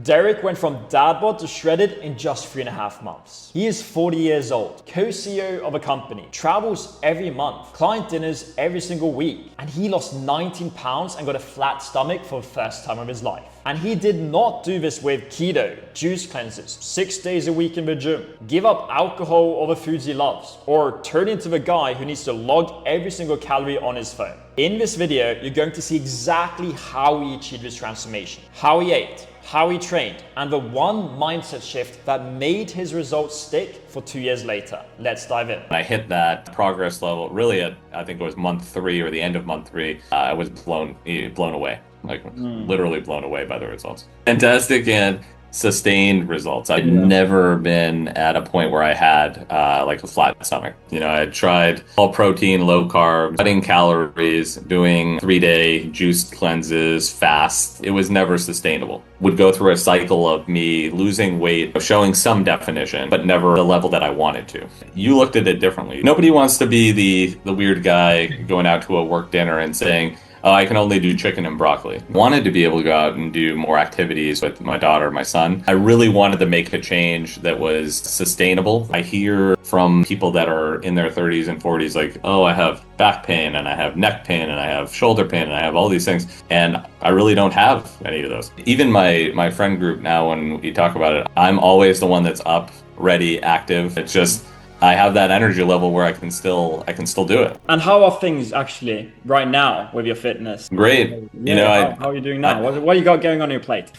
Derek went from dad bod to shredded in just 3.5 months. He is 40 years old, co-CEO of a company, travels every month, client dinners every single week, and he lost 19 pounds and got a flat stomach for the first time of his life. And he did not do this with keto, juice cleanses, 6 days a week in the gym, give up alcohol or the foods he loves, or turn into the guy who needs to log every single calorie on his phone. In this video, you're going to see exactly how he achieved this transformation, how he ate, how he trained, and the one mindset shift that made his results stick for 2 years later. Let's dive in. I hit that progress level really at, I think it was month 3 or the end of month 3. I was blown away, literally blown away by the results. Fantastic and sustained results. I'd never been at a point where I had like a flat stomach. You know, I had tried all protein, low carb, cutting calories, doing 3-day juice cleanses, fast. It was never sustainable. Would go through a cycle of me losing weight, showing some definition, but never the level that I wanted to. You looked at it differently. Nobody wants to be the weird guy going out to a work dinner and saying, oh, I can only do chicken and broccoli. Wanted to be able to go out and do more activities with my daughter, my son. I really wanted to make a change that was sustainable. I hear from people that are in their 30s and 40s like, oh, I have back pain and I have neck pain and I have shoulder pain and I have all these things. And I really don't have any of those. Even my friend group now, when we talk about it, I'm always the one that's up, ready, active. It's just, I have that energy level where I can still do it. And how are things actually right now with your fitness? Great. How are you doing now? What you got going on your plate?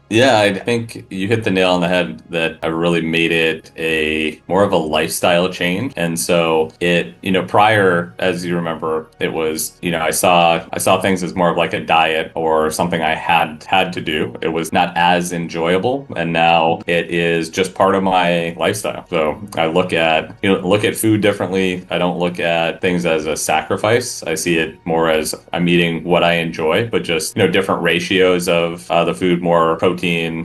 Yeah, I think you hit the nail on the head that I really made it a more of a lifestyle change. And so it, prior, as you remember, it was, I saw things as more of like a diet or something I had to do. It was not as enjoyable. And now it is just part of my lifestyle. So I look at food differently. I don't look at things as a sacrifice. I see it more as I'm eating what I enjoy, but just, different ratios of the food, more protein,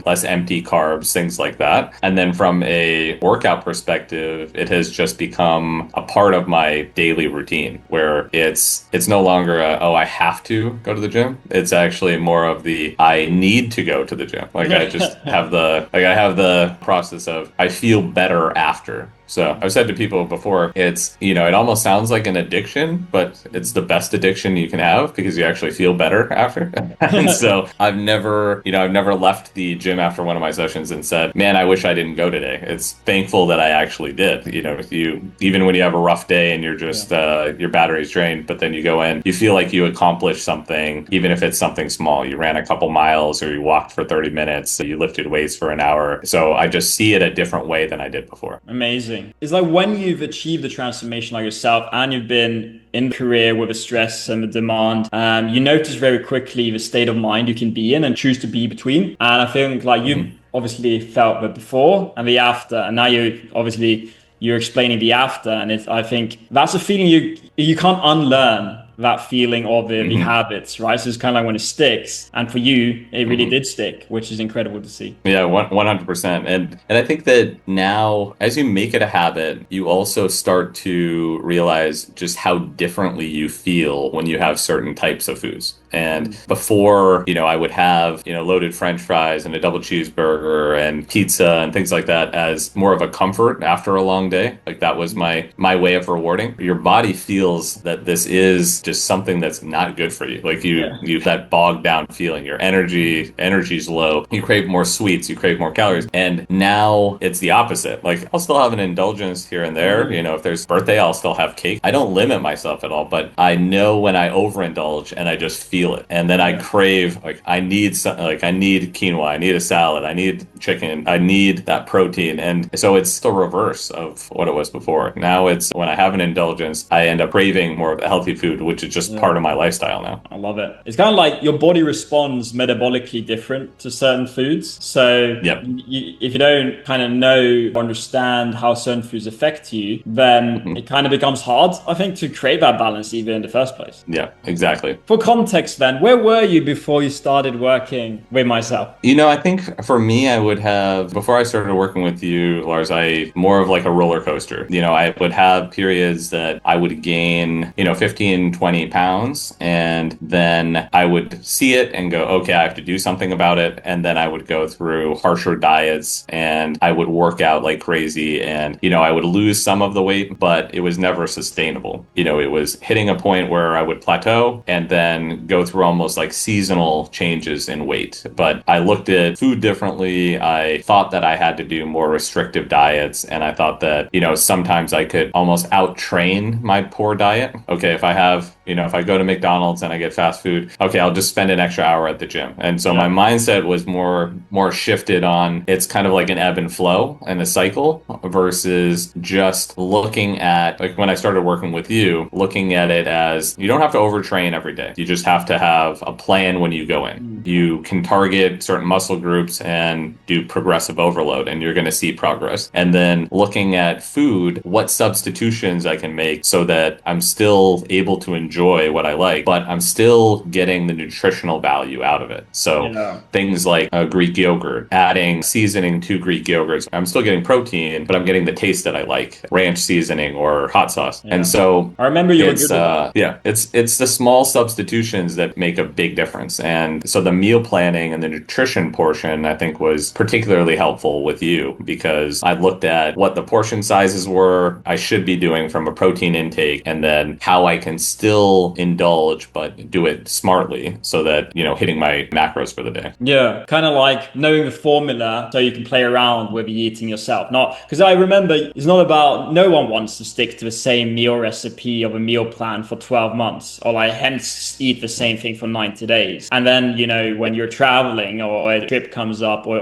less empty carbs, things like that. And then from a workout perspective, it has just become a part of my daily routine where it's no longer I have to go to the gym. It's actually more of I need to go to the gym. Like I just have the process of I feel better after. So I've said to people before, it's, it almost sounds like an addiction, but it's the best addiction you can have because you actually feel better after. And so I've never left the gym after one of my sessions and said, man, I wish I didn't go today. It's thankful that I actually did. Even when you have a rough day and you're just, your battery's drained, but then you go in, you feel like you accomplished something, even if it's something small. You ran a couple miles or you walked for 30 minutes, you lifted weights for an hour. So I just see it a different way than I did before. Amazing. It's like when you've achieved the transformation like yourself and you've been in the career with the stress and the demand, you notice very quickly the state of mind you can be in and choose to be between. And I think like you've obviously felt the before and the after, and now you're explaining the after, and I think that's a feeling you can't unlearn. That feeling of the habits, right? So it's kind of like when it sticks, and for you, it really did stick, which is incredible to see. Yeah, 100%. And I think that now, as you make it a habit, you also start to realize just how differently you feel when you have certain types of foods. And before, I would have, loaded French fries and a double cheeseburger and pizza and things like that as more of a comfort after a long day. Like that was my way of rewarding. Your body feels that this is just something that's not good for you. Like you that bogged down feeling, your energy's low. You crave more sweets, you crave more calories. And now it's the opposite. Like I'll still have an indulgence here and there. If there's birthday, I'll still have cake. I don't limit myself at all, but I know when I overindulge and I just feel it. And then I crave, I need quinoa, I need a salad, I need chicken, I need that protein. And so it's the reverse of what it was before. Now it's when I have an indulgence, I end up craving more of a healthy food, which is just part of my lifestyle now. I love it. It's kind of like your body responds metabolically different to certain foods. So if you don't kind of know or understand how certain foods affect you, then it kind of becomes hard, I think, to create that balance even in the first place. Yeah, exactly. For context, context then, where were you before you started working with myself? I think for me, I would have, before I started working with you, Lars, I more of like a roller coaster. I would have periods that I would gain, 15, 20 pounds, and then I would see it and go, okay, I have to do something about it. And then I would go through harsher diets and I would work out like crazy. And, I would lose some of the weight, but it was never sustainable. It was hitting a point where I would plateau and then go through almost like seasonal changes in weight. But I looked at food differently. I thought that I had to do more restrictive diets. And I thought that, sometimes I could almost out train my poor diet. Okay, if I go to McDonald's and I get fast food, okay, I'll just spend an extra hour at the gym. And so my mindset was more shifted on, it's kind of like an ebb and flow and a cycle versus just looking at, like when I started working with you, looking at it as you don't have to overtrain every day. You just have to have a plan when you go in. You can target certain muscle groups and do progressive overload and you're going to see progress. And then looking at food, what substitutions I can make so that I'm still able to enjoy what I like, but I'm still getting the nutritional value out of it. So things like Greek yogurt, adding seasoning to Greek yogurts, I'm still getting protein, but I'm getting the taste that I like, ranch seasoning or hot sauce. And so I remember you were good at that. it's the small substitutions that make a big difference. And so the meal planning and the nutrition portion, I think, was particularly helpful with you because I looked at what the portion sizes were I should be doing from a protein intake and then how I can still indulge but do it smartly so that, hitting my macros for the day. Yeah, kind of like knowing the formula so you can play around with eating yourself. Not because I remember it's not about, no one wants to stick to the same meal recipe of a meal plan for 12 months or like hence eat the same thing for 90 days. And then, when you're traveling or a trip comes up or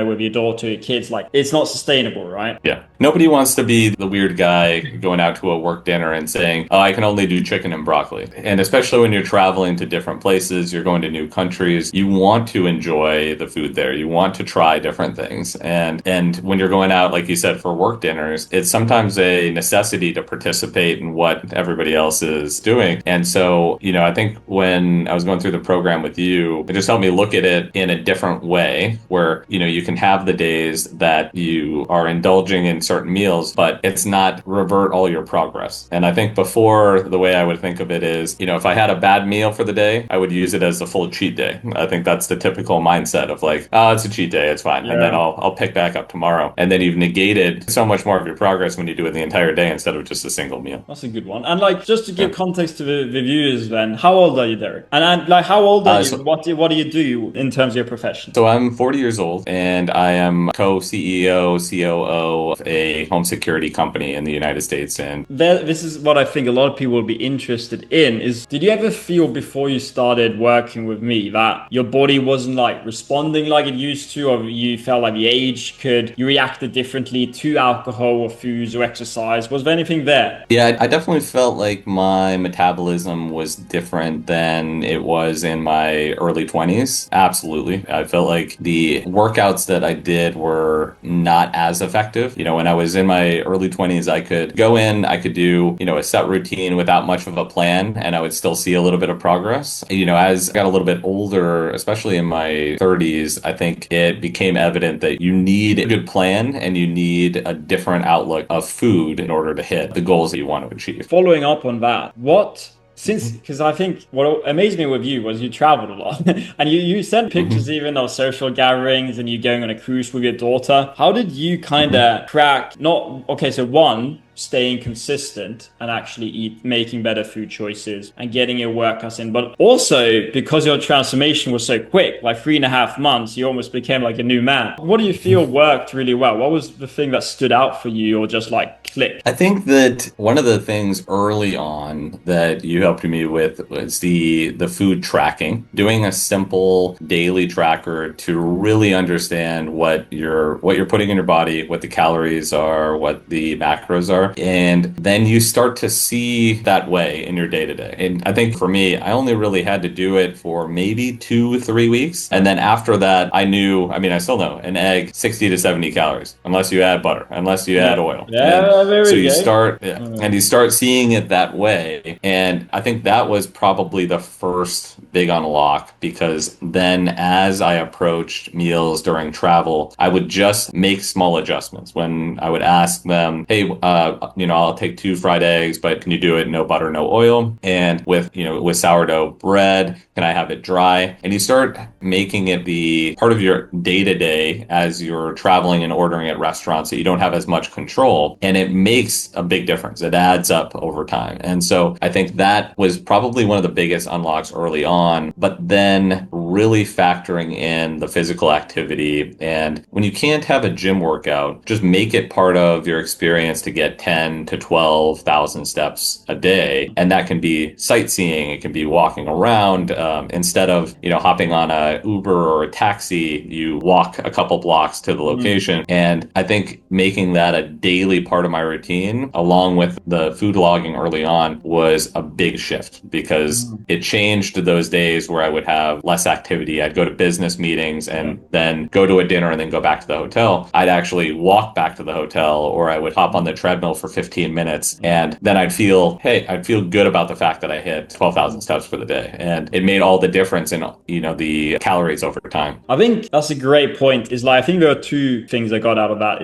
with your daughter or your kids, like it's not sustainable, right? Yeah. Nobody wants to be the weird guy going out to a work dinner and saying, oh, I can only do chicken and broccoli. And especially when you're traveling to different places, you're going to new countries, you want to enjoy the food there. You want to try different things. And when you're going out, like you said, for work dinners, it's sometimes a necessity to participate in what everybody else is doing. And so, I think when I was going through the program with you, it just helped me look at it in a different way where, you can have the days that you are indulging in certain meals, but it's not revert all your progress. And I think before, the way I would think of it is, if I had a bad meal for the day, I would use it as a full cheat day. I think that's the typical mindset of like, oh, it's a cheat day, it's fine. Yeah. And then I'll pick back up tomorrow. And then you've negated so much more of your progress when you do it the entire day instead of just a single meal. That's a good one. And like, just to give context to the viewers then, how old are you, Derek? And like, how old are you? What do you do in terms of your profession? So I'm 40 years old and I am co-CEO, COO of a home security company in the United States. And this is what I think a lot of people will be interested in is, did you ever feel before you started working with me that your body wasn't like responding like it used to, or you felt like the age you reacted differently to alcohol or foods or exercise? Was there anything there? Yeah, I definitely felt like my metabolism was different than it was in my early 20s. Absolutely. I felt like the workouts that I did were not as effective. When I was in my early 20s, I could go in, I could do, a set routine without much of a plan, and I would still see a little bit of progress. As I got a little bit older, especially in my 30s, I think it became evident that you need a good plan and you need a different outlook of food in order to hit the goals that you want to achieve. Following up on that, because I think what amazed me with you was you traveled a lot and you sent pictures even of social gatherings and you going on a cruise with your daughter. How did you kind of crack, staying consistent and actually making better food choices and getting your workouts in, but also because your transformation was so quick, like 3.5 months, you almost became like a new man. What do you feel worked really well? What was the thing that stood out for you or just like clicked? I think that one of the things early on that you helped me with was the food tracking, doing a simple daily tracker to really understand what you're putting in your body, what the calories are, what the macros are. there. And then you start to see that way in your day to day. And I think for me, I only really had to do it for maybe 2, 3 weeks. And then after that, I knew, I mean, I still know an egg, 60 to 70 calories, unless you add butter, unless you add oil. Yeah, there so we you go. start, and you start seeing it that way. And I think that was probably the first big unlock, because then as I approached meals during travel, I would just make small adjustments. When I would ask them, hey, I'll take 2 fried eggs, but can you do it no butter, no oil? And with sourdough bread, can I have it dry? And you start making it the part of your day to day as you're traveling and ordering at restaurants that you don't have as much control. And it makes a big difference. It adds up over time. And so I think that was probably one of the biggest unlocks early on, but then really factoring in the physical activity. And when you can't have a gym workout, just make it part of your experience to get 10 to 12,000 steps a day. And that can be sightseeing. It can be walking around. Instead of, hopping on a Uber or a taxi, you walk a couple blocks to the location. And I think making that a daily part of my routine, along with the food logging early on, was a big shift, because it changed those days where I would have less activity. I'd go to business meetings and then go to a dinner and then go back to the hotel. I'd actually walk back to the hotel, or I would hop on the treadmill for 15 minutes. And then I'd feel good about the fact that I hit 12,000 steps for the day. And it made all the difference in, the calories over time. I think that's a great point. I think there are two things I got out of that.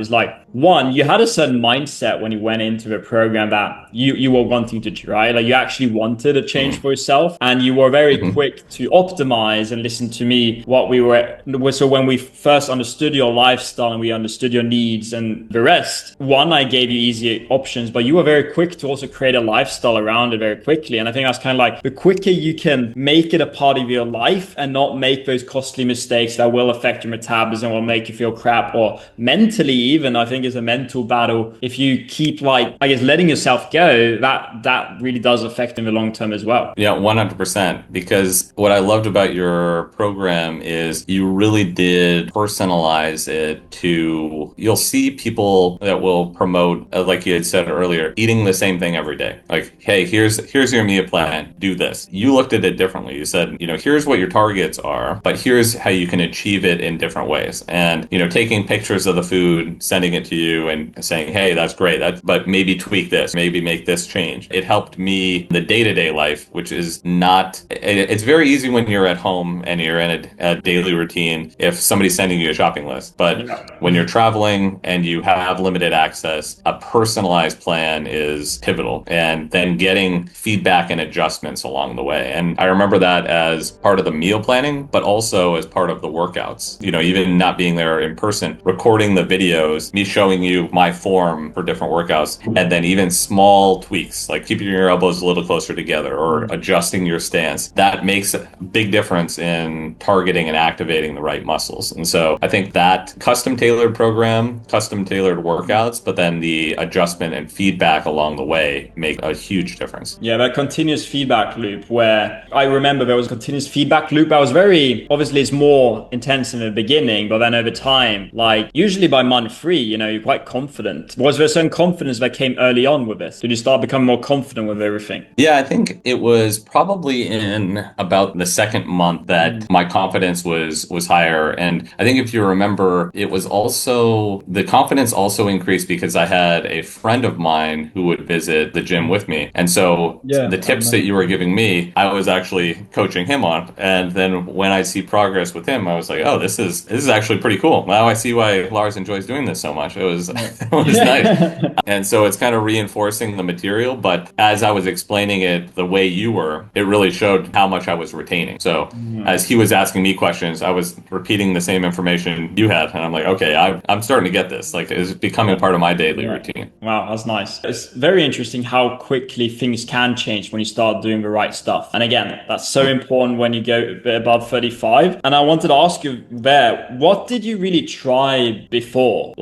One, you had a certain mindset when you went into the program that you were wanting to try. You actually wanted a change for yourself, and you were very quick to optimize and listen to me. So when we first understood your lifestyle and we understood your needs and the rest, one, I gave you easy options, but you were very quick to also create a lifestyle around it very quickly. And I think that's kind of the quicker you can make it a part of your life and not make those costly mistakes that will affect your metabolism, will make you feel crap, or mentally even, I think is a mental battle. If you keep letting yourself go, that really does affect in the long term as well. Yeah, 100%. Because what I loved about your program is you really did personalize it to, you'll see people that will promote, like you had said earlier, eating the same thing every day. Hey, here's your meal plan, do this. You looked at it differently. You said, here's what your targets are, but here's how you can achieve it in different ways. And, taking pictures of the food, sending it to you and saying, hey, that's great, but maybe tweak this, maybe make this change. It helped me in the day-to-day life, which is it's very easy when you're at home and you're in a daily routine if somebody's sending you a shopping list. But when you're traveling and you have limited access, a personalized plan is pivotal. And then getting feedback and adjustments along the way. And I remember that as part of the meal planning, but also as part of the workouts. Even not being there in person, recording the videos, me showing you my form for different workouts, and then even small tweaks, like keeping your elbows a little closer together or adjusting your stance. That makes a big difference in targeting and activating the right muscles. And so I think that custom tailored program, custom tailored workouts, but then the adjustment and feedback along the way make a huge difference. Yeah, that continuous feedback loop, where I remember there was a continuous feedback loop. I was obviously it's more intense in the beginning, but then over time, usually by month 3, you're quite confident. Was there a certain confidence that came early on with this? Did you start becoming more confident with everything? Yeah, I think it was probably in about the second month that my confidence was higher. And I think if you remember, it was also, the confidence also increased because I had a friend of mine who would visit the gym with me. And so the tips that you were giving me, I was actually coaching him on. And then when I see progress with him, I was like, oh, this is actually pretty cool. Now I see why Lars enjoys doing this so much. It was nice. And so it's kind of reinforcing the material. But as I was explaining it the way you were, it really showed how much I was retaining. So as he was asking me questions, I was repeating the same information you had. And I'm like, okay, I'm starting to get this. It's becoming part of my daily routine. Wow, that's nice. It's very interesting how quickly things can change when you start doing the right stuff. And again, that's so important when you go above 35. And I wanted to ask you there, what did you really try before?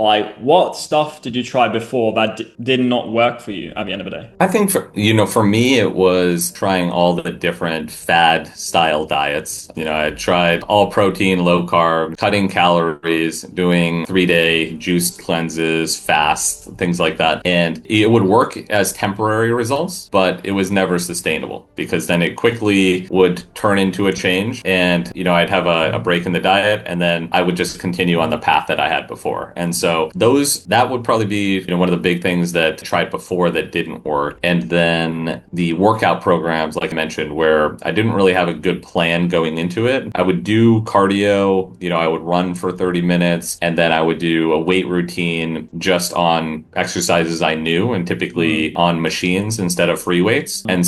what stuff did you try before that did not work for you at the end of the day? I think for me, it was trying all the different fad style diets. I had tried all protein, low carb, cutting calories, doing 3-day juice cleanses, fast, things like that. And it would work as temporary results, but it was never sustainable because then it quickly would turn into a change. And, I'd have a break in the diet and then I would just continue on the path that I had before. And so that would probably be, one of the big things that I tried before that didn't work. And then the workout programs, like I mentioned, where I didn't really have a good plan going into it. I would do cardio, I would run for 30 minutes and then I would do a weight routine just on exercises I knew and typically on machines instead of free weights. And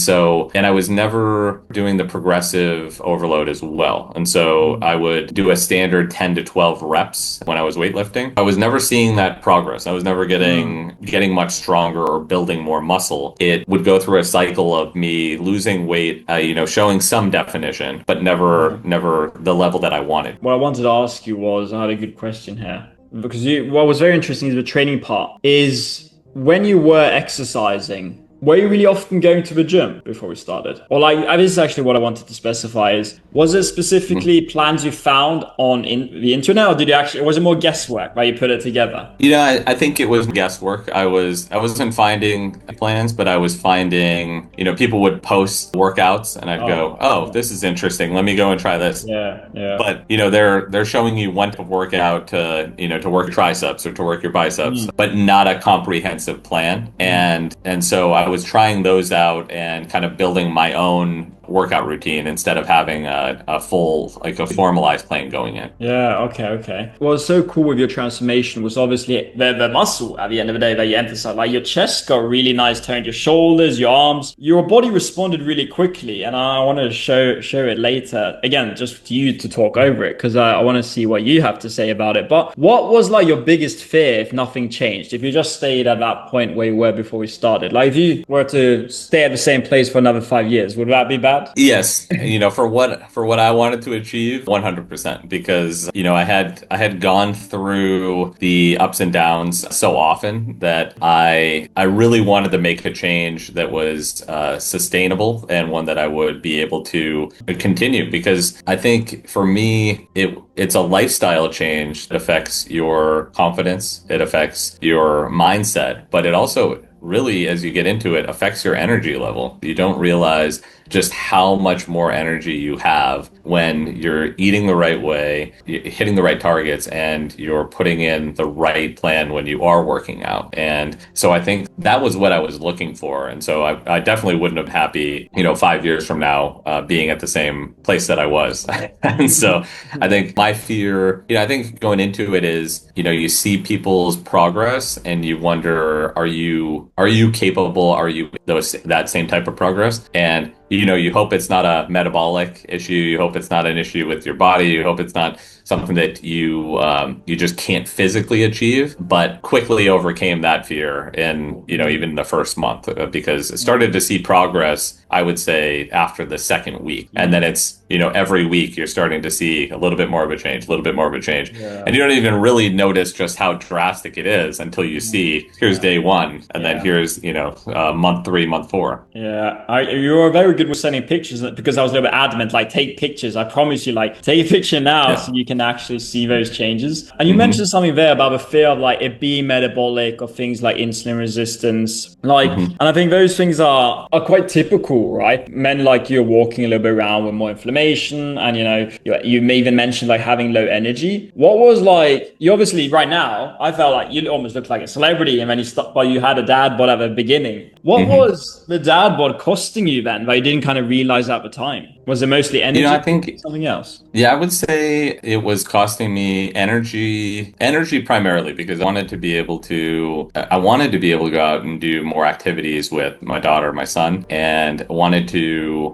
I was never doing the progressive overload as well. And so I would do a standard 10 to 12 reps when I was weightlifting. I was never seeing that progress. I was never getting much stronger or building more muscle. It would go through a cycle of me losing weight, showing some definition, but never the level that I wanted. What I wanted to ask you was, I had a good question here, because what was very interesting is the training part is when you were exercising, were you really often going to the gym before we started? Or this is actually what I wanted to specify is, was it specifically plans you found on the internet, or was it more guesswork, right? You put it together? I think it was guesswork. I wasn't finding plans, but I was finding, people would post workouts and I'd go, oh, this is interesting. Let me go and try this. Yeah. But, they're showing you when to work out to work triceps or to work your biceps, but not a comprehensive plan. And so I was trying those out and kind of building my own workout routine instead of having a formalized plan going in. Yeah, okay. What's so cool with your transformation was obviously the muscle at the end of the day that you emphasize. Like your chest got really nice toned, your shoulders, your arms, your body responded really quickly. And I want to show it later. Again, just for you to talk over it because I want to see what you have to say about it. But what was your biggest fear if nothing changed? If you just stayed at that point where you were before we started? If you were to stay at the same place for another 5 years, would that be bad? Yes, for what I wanted to achieve, 100%, because I had gone through the ups and downs so often that I really wanted to make a change that was sustainable and one that I would be able to continue, because I think for me it's a lifestyle change that affects your confidence, it affects your mindset, but it also really, as you get into it, affects your energy level. You don't realize just how much more energy you have when you're eating the right way, hitting the right targets, and you're putting in the right plan when you are working out. And so I think that was what I was looking for. And so I definitely wouldn't have been happy, 5 years from now, being at the same place that I was. And so I think my fear, I think going into it is, you see people's progress and you wonder, are you capable? Are you that same type of progress? And you hope it's not a metabolic issue. You hope it's not an issue with your body. You hope it's not something that you just can't physically achieve, but quickly overcame that fear in, even the first month, because it started to see progress, I would say, after the second week. And then it's, every week you're starting to see a little bit more of a change, Yeah. And you don't even really notice just how drastic it is until you see, here's day one, and then here's, month 3, month 4. Yeah, you're very good with sending pictures, because I was a little bit adamant, take pictures. I promise you, take a picture now so you can actually see those changes. And you mentioned something there about the fear of it being metabolic, or things like insulin resistance. And I think those things are quite typical, right? Men like you are walking a little bit around with more inflammation, and you may even mention having low energy. What was you obviously right now, I felt like you almost looked like a celebrity, and then you had a dad bod at the beginning. What was the dad bod costing you then that you didn't kind of realize at the time? Was it mostly energy? I think something else. Yeah, I would say it was costing me energy primarily, because I wanted to be able to go out and do more activities with my daughter, my son, and wanted to,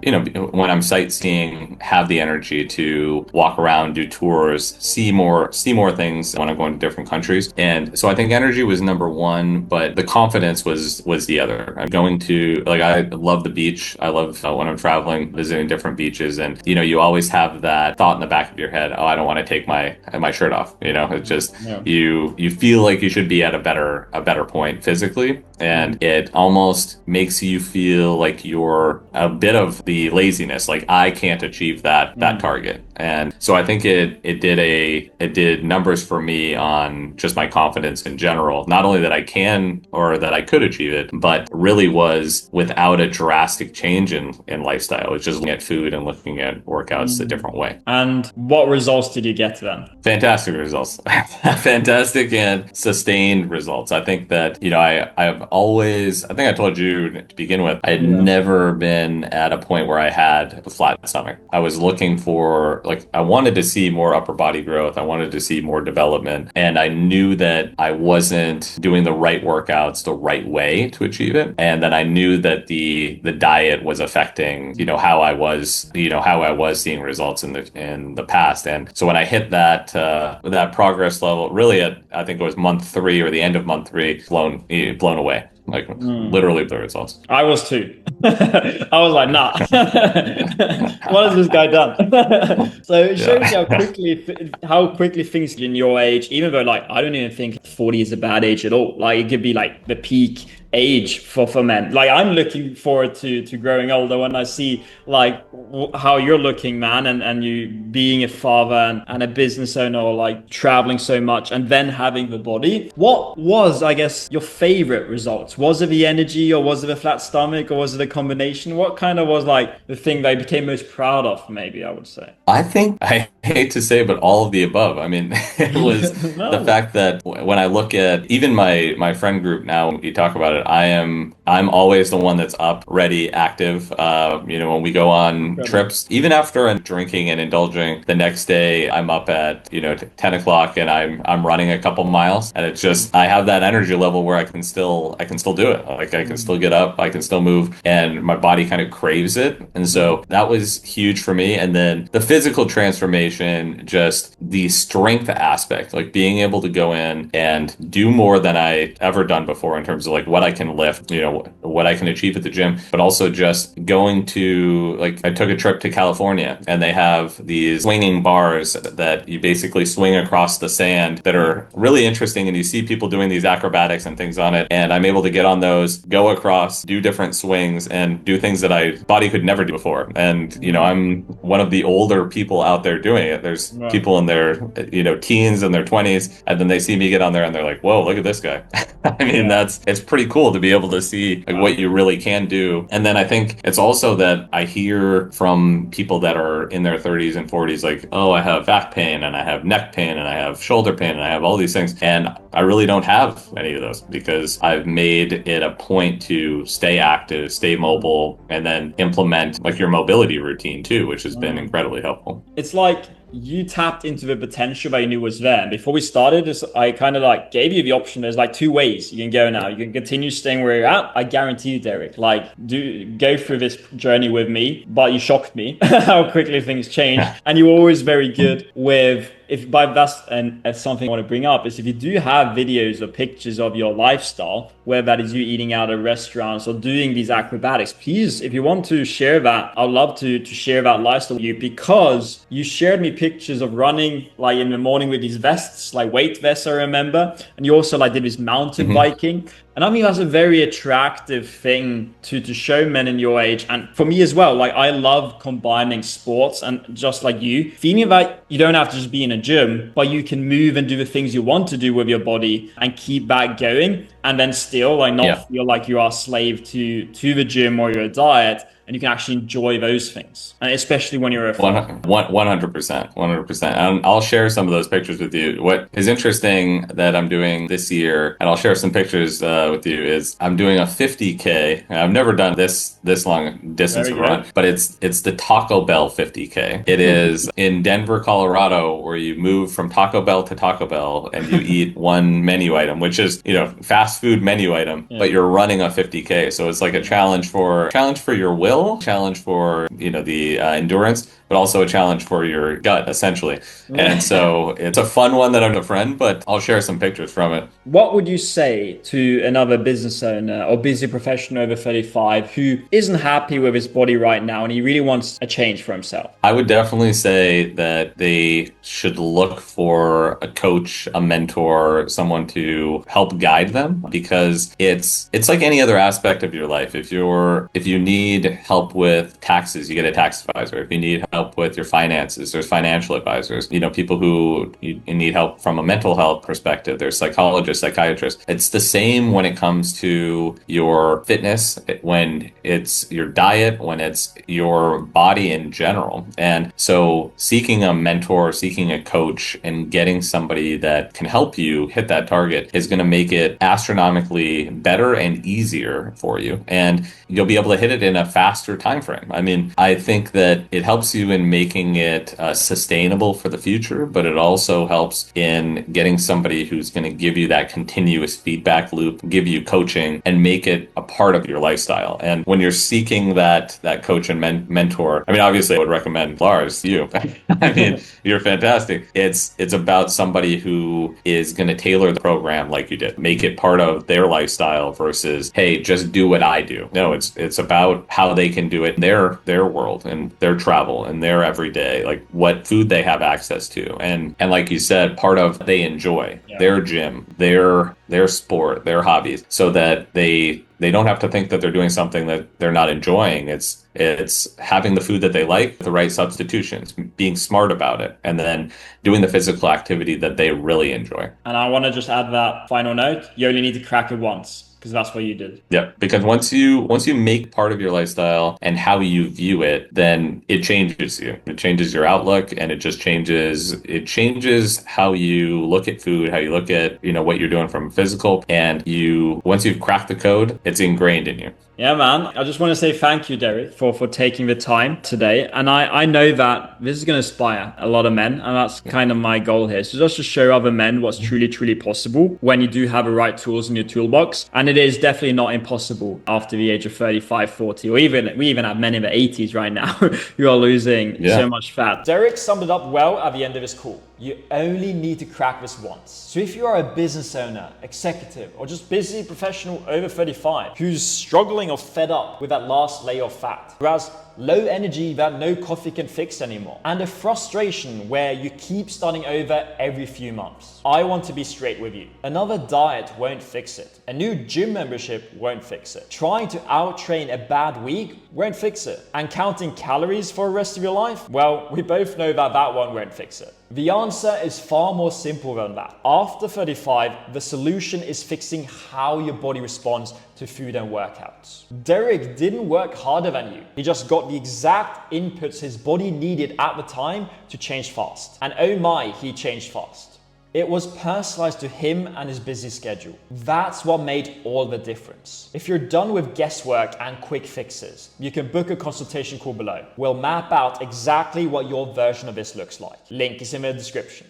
when I'm sightseeing, have the energy to walk around, do tours, see more things when I'm going to different countries. And so I think energy was number one, but the confidence was the other. I'm going to, I love the beach. I love when I'm traveling, visiting different beaches, and you always have that thought in the back of your head, oh, I don't want I take my shirt off. It's just Yeah. you feel like you should be at a better point physically, and it almost makes you feel like you're a bit of the laziness, like I can't achieve that target. And so I think it did numbers for me on just my confidence in general. Not only that I can or that I could achieve it, but really was without a drastic change in lifestyle. It's just looking at food and looking at workouts a different way. And what results did you get then? Fantastic results. Fantastic and sustained results. I think that, I think I told you to begin with, I had never been at a point where I had a flat stomach. I was looking for, I wanted to see more upper body growth. I wanted to see more development. And I knew that I wasn't doing the right workouts the right way to achieve it. And then I knew that the diet was affecting, how I was seeing results in the past. And so when I hit that progress level, really I think it was month 3 or the end of month 3, blown away. Literally the results. I was too. I was like, nah. What has this guy done? So it shows how quickly things in your age, even though I don't even think 40 is a bad age at all. It could be the peak age for men. I'm looking forward to growing older when I see how you're looking, man, and you being a father and a business owner, traveling so much and then having the body. What was, I guess, your favorite results? Was it the energy, or was it a flat stomach, or was it a combination? What kind of was the thing that I became most proud of, maybe I would say? I think, I hate to say, but all of the above. I mean, it was the fact that when I look at even my friend group now, when we talk about it, I'm always the one that's up, ready, active. When we go on trips, even after I'm drinking and indulging, the next day I'm up at 10 o'clock and I'm running a couple miles, and it's just I have that energy level where I can still do it. I can still get up, I can still move, and my body kind of craves it. And so that was huge for me. And then the physical transformation, just the strength aspect, being able to go in and do more than I ever done before in terms of what I can lift, what I can achieve at the gym, but also just going to, I took a trip to California, and they have these swinging bars that you basically swing across the sand that are really interesting, and you see people doing these acrobatics and things on it. And I'm able to get on those, go across, do different swings, and do things that body could never do before. And, I'm one of the older people out there doing it. There's people in their, teens and their 20s, and then they see me get on there and they're like, whoa, look at this guy. I mean, it's pretty cool to be able to see what you really can do. And then I think it's also that I hear from people that are in their 30s and 40s, oh, I have back pain, and I have neck pain, and I have shoulder pain, and I have all these things. And I really don't have any of those because I've made it a point to stay active, stay mobile, and then implement your mobility routine too, which has been incredibly helpful. It's you tapped into the potential that you knew was there. And before we started, I kind of gave you the option. There's 2 ways you can go now. You can continue staying where you're at. I guarantee you, Derek, go through this journey with me. But you shocked me how quickly things change. And you were always very good with, that's something I want to bring up, is if you do have videos or pictures of your lifestyle, whether that is you eating out at restaurants or doing these acrobatics, please, if you want to share that, I'd love to share that lifestyle with you, because you shared me pictures of running in the morning with these vests, weight vests, I remember. And you also did this mountain biking. And I think that's a very attractive thing to show men in your age. And for me as well, I love combining sports, and just like you, feeling that you don't have to just be in a gym, but you can move and do the things you want to do with your body and keep that going, and then still not feel like you are a slave to the gym or your diet. And you can actually enjoy those things, and especially when you're a 100%. And I'll share some of those pictures with you. What is interesting that I'm doing this year, and I'll share some pictures with you, is I'm doing a 50K. I've never done this long distance of run, but it's the Taco Bell 50K. It is in Denver, Colorado, where you move from Taco Bell to Taco Bell and you eat one menu item, which is fast food menu item, but you're running a 50K. So it's a challenge for your will, challenge for the endurance, but also a challenge for your gut, essentially. And so it's a fun one that I'm a friend, but I'll share some pictures from it. What would you say to another business owner or busy professional over 35 who isn't happy with his body right now and he really wants a change for himself? I would definitely say that they should look for a coach, a mentor, someone to help guide them, because it's like any other aspect of your life. If you need help with taxes, you get a tax advisor. If you need help with your finances, there's financial advisors. People who you need help from a mental health perspective, there's psychologists, psychiatrists. It's the same when it comes to your fitness, when it's your diet, when it's your body in general. And so seeking a mentor, seeking a coach, and getting somebody that can help you hit that target is going to make it astronomically better and easier for you. And you'll be able to hit it in a faster time frame. I mean, I think that it helps you in making it sustainable for the future, but it also helps in getting somebody who's going to give you that continuous feedback loop, give you coaching, and make it a part of your lifestyle. And when you're seeking that coach and mentor, I mean, obviously I would recommend Lars, you. I mean, you're fantastic. It's about somebody who is going to tailor the program like you did, make it part of their lifestyle versus, hey, just do what I do. No, it's about how they can do it in their world and their travel and their everyday, like what food they have access to. And like you said, part of they enjoy their gym, their sport, their hobbies, so that they don't have to think that they're doing something that they're not enjoying. It's having the food that they like, the right substitutions, being smart about it, and then doing the physical activity that they really enjoy. And I want to just add that final note. You only need to crack it once, because that's what you did. Yeah, because once you make part of your lifestyle and how you view it, then it changes you. It changes your outlook, and it changes how you look at food, how you look at, what you're doing from physical. And once you've cracked the code, it's ingrained in you. Yeah, man. I just want to say thank you, Derek, for taking the time today. And I know that this is going to inspire a lot of men. And that's kind of my goal here. So just to show other men what's truly, truly possible when you do have the right tools in your toolbox. And it is definitely not impossible after the age of 35, 40, or we even have men in the 80s right now who are losing so much fat. Derek summed it up well at the end of his call. You only need to crack this once. So if you are a business owner, executive, or just busy professional over 35 who's struggling or fed up with that last layer of fat, who has low energy that no coffee can fix anymore, and a frustration where you keep starting over every few months, I want to be straight with you. Another diet won't fix it. A new gym membership won't fix it. Trying to out-train a bad week won't fix it. And counting calories for the rest of your life? Well, we both know that one won't fix it. The answer is far more simple than that. After 35, the solution is fixing how your body responds to food and workouts. Derek didn't work harder than you. He just got the exact inputs his body needed at the time to change fast. And oh my, he changed fast. It was personalized to him and his busy schedule. That's what made all the difference. If you're done with guesswork and quick fixes, you can book a consultation call below. We'll map out exactly what your version of this looks like. Link is in the description.